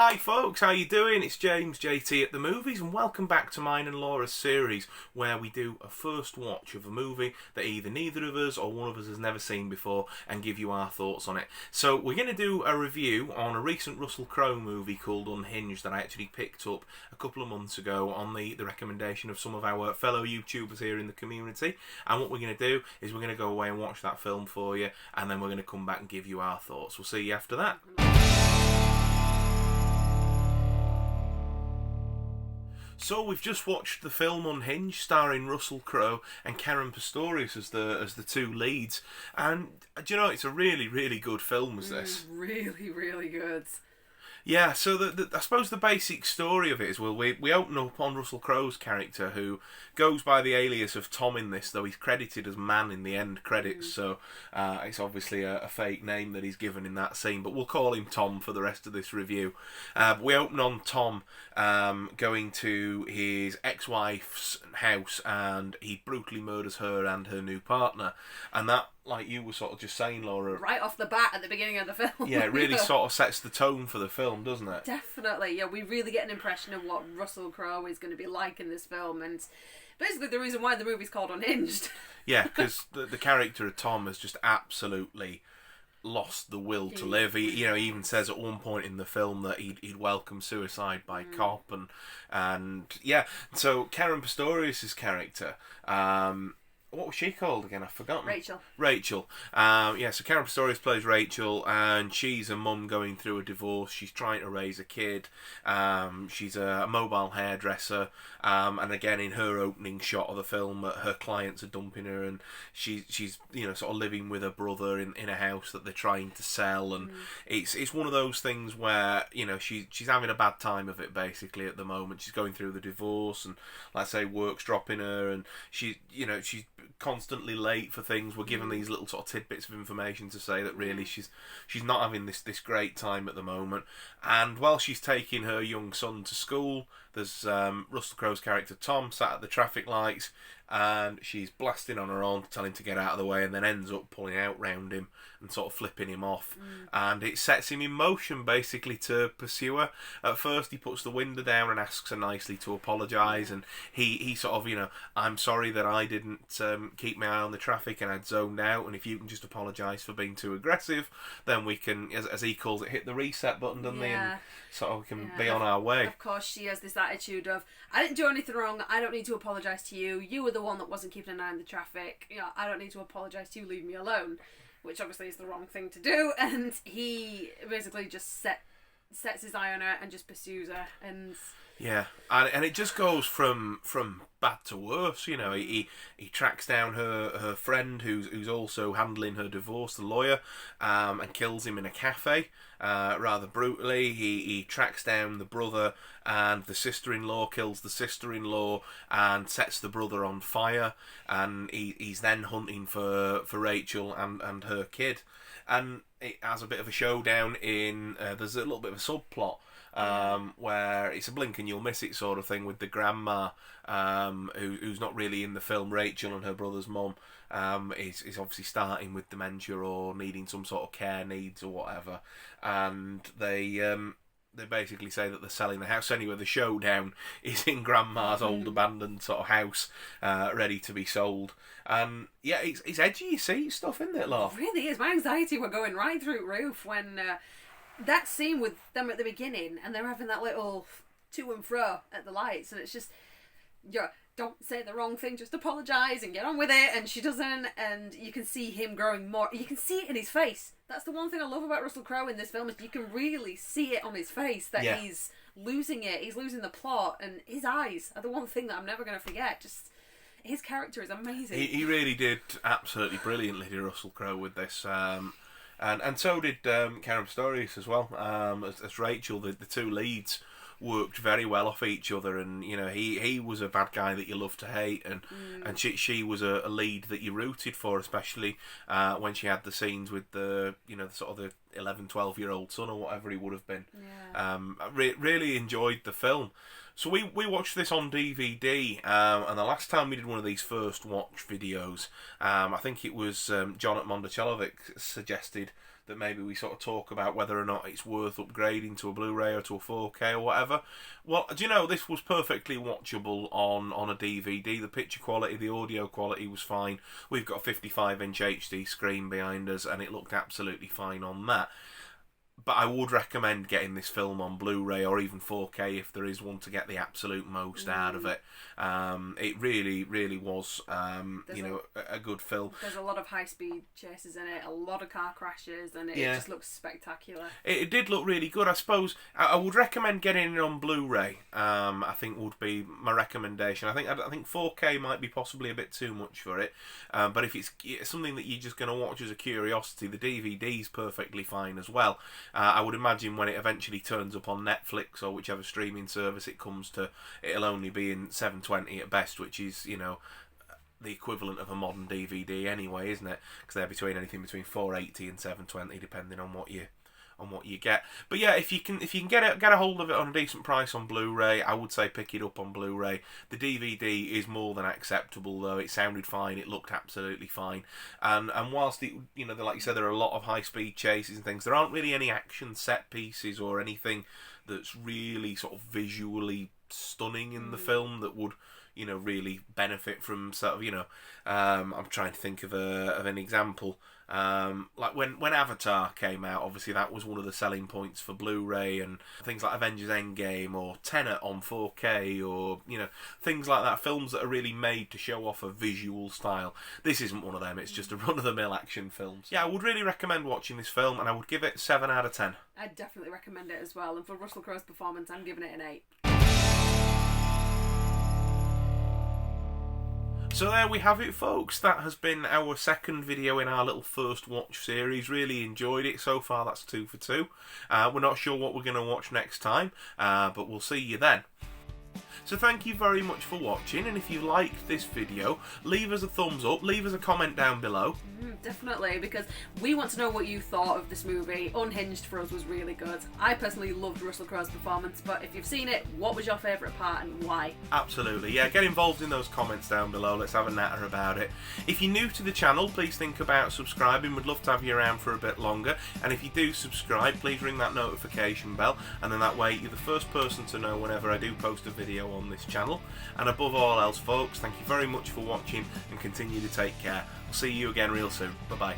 Hi folks, how you doing? It's James JT at the Movies, and welcome back to mine and Laura's series where we do a first watch of a movie that either neither of us or one of us has never seen before and give you our thoughts on it. So we're going to do a review on a recent Russell Crowe movie called Unhinged that I actually picked up a couple of months ago on the recommendation of some of our fellow YouTubers here in the community. And what we're going to do is we're going to go away and watch that film for you, and then we're going to come back and give you our thoughts. We'll see you after that. So we've just watched the film Unhinged, starring Russell Crowe and Karen Pistorius as the two leads, and do you know, it's a really, really good film. Was this really, really good? Yeah, so I suppose the basic story of it is, we open up on Russell Crowe's character, who goes by the alias of Tom in this, though he's credited as Man in the end credits, so it's obviously a fake name that he's given in that scene, but we'll call him Tom for the rest of this review. We open on Tom going to his ex-wife's house, and he brutally murders her and her new partner, and that, like you were sort of just saying, Laura, right off the bat at the beginning of the film. Yeah, it really sort of sets the tone for the film, doesn't it? Definitely, yeah. We really get an impression of what Russell Crowe is going to be like in this film, and basically the reason why the movie's called Unhinged. Yeah, because the character of Tom has just absolutely lost the will to live. He even says at one point in the film that he'd welcome suicide by cop, and yeah. So Karen Pistorius' character, what was she called again? I've forgotten. Rachel. So Karen Pistorius plays Rachel, and she's a mum going through a divorce. She's trying to raise a kid. She's a mobile hairdresser, and again, in her opening shot of the film, her clients are dumping her, and she's sort of living with her brother in a house that they're trying to sell, and it's one of those things where she's having a bad time of it basically at the moment. She's going through the divorce, and let's say work's dropping her, and she's constantly late for things. We're given these little sort of tidbits of information to say that really she's not having this great time at the moment. And while she's taking her young son to school, there's Russell Crowe's character Tom sat at the traffic lights, and she's blasting on her own, telling him to get out of the way, and then ends up pulling out round him and sort of flipping him off. And it sets him in motion basically to pursue her. At first he puts the window down and asks her nicely to apologise, and he sort of, I'm sorry that I didn't keep my eye on the traffic and I'd zoned out, and if you can just apologise for being too aggressive, then we can, as he calls it, hit the reset button, doesn't he? And sort of we can be on our way. Of course she has this attitude of, I didn't do anything wrong, I don't need to apologise to you, you were the one that wasn't keeping an eye on the traffic, I don't need to apologise to you, leave me alone, which obviously is the wrong thing to do, and he basically just sets his eye on her and just pursues her, and yeah, and it just goes from bad to worse. He tracks down her friend who's also handling her divorce, the lawyer, and kills him in a cafe rather brutally. He tracks down the brother, and the sister-in-law kills the sister-in-law and sets the brother on fire, and he's then hunting for Rachel and her kid, and it has a bit of a showdown in there's a little bit of a subplot where it's a blink and you'll miss it sort of thing with the grandma, who's not really in the film. Rachel and her brother's mum is obviously starting with dementia or needing some sort of care needs or whatever, and they basically say that they're selling the house. Anyway, the showdown is in grandma's old abandoned sort of house, ready to be sold. And yeah, it's edgy, you see stuff, isn't it, love? It really is. My anxiety were going right through the roof when that scene with them at the beginning, and they're having that little to and fro at the lights, and it's just, don't say the wrong thing, just apologise and get on with it, and she doesn't, and you can see him growing more, you can see it in his face. That's the one thing I love about Russell Crowe in this film, is you can really see it on his face, that he's losing it, he's losing the plot, and his eyes are the one thing that I'm never going to forget. Just, his character is amazing. He really did absolutely brilliantly, did Russell Crowe, with this, and so did Karen Pistorius as well, as Rachel. The two leads worked very well off each other, and he was a bad guy that you love to hate, and she was a lead that you rooted for, especially when she had the scenes with the sort of the 11-12-year-old son or whatever he would have been. I really enjoyed the film. So we watched this on DVD, and the last time we did one of these first watch videos, I think it was John at Mondachelovic suggested that maybe we sort of talk about whether or not it's worth upgrading to a Blu-ray or to a 4K or whatever. Well, do you know, this was perfectly watchable on a DVD. The picture quality, the audio quality was fine. We've got a 55-inch HD screen behind us, and it looked absolutely fine on that. But I would recommend getting this film on Blu-ray or even 4K if there is one, to get the absolute most out of it. It really, really was, a good film. There's a lot of high-speed chases in it, a lot of car crashes, and it just looks spectacular. It did look really good. I suppose I would recommend getting it on Blu-ray. I think would be my recommendation. I think 4K might be possibly a bit too much for it. But if it's something that you're just going to watch as a curiosity, the DVD's perfectly fine as well. I would imagine when it eventually turns up on Netflix or whichever streaming service it comes to, it'll only be in 720 at best, which is, the equivalent of a modern DVD anyway, isn't it? Because they're anything between 480 and 720, depending on what you get. But yeah, if you can get a hold of it on a decent price on Blu-ray, I would say pick it up on Blu-ray. The DVD is more than acceptable, though. It sounded fine, it looked absolutely fine, and whilst it, like you said, there are a lot of high-speed chases and things, there aren't really any action set pieces or anything that's really sort of visually stunning in the film that would really benefit from sort of I'm trying to think of an example. Like when Avatar came out, obviously that was one of the selling points for Blu-ray, and things like Avengers Endgame or Tenet on 4K, or things like that, films that are really made to show off a visual style. This isn't one of them, it's just a run-of-the-mill action film. Yeah, I would really recommend watching this film, and I would give it 7 out of 10. I'd definitely recommend it as well, and for Russell Crowe's performance, I'm giving it an 8. So there we have it, folks. That has been our second video in our little first watch series. Really enjoyed it. So far, that's 2 for 2. We're not sure what we're going to watch next time, but we'll see you then. So thank you very much for watching, and if you liked this video, leave us a thumbs up, leave us a comment down below. Definitely, because we want to know what you thought of this movie. Unhinged for us was really good. I personally loved Russell Crowe's performance, but if you've seen it, what was your favourite part and why? Absolutely, yeah, get involved in those comments down below, let's have a natter about it. If you're new to the channel, please think about subscribing, we'd love to have you around for a bit longer, and if you do subscribe, please ring that notification bell, and then that way you're the first person to know whenever I do post a video on this channel. And above all else, folks, thank you very much for watching, and continue to take care. I'll see you again real soon. Bye bye.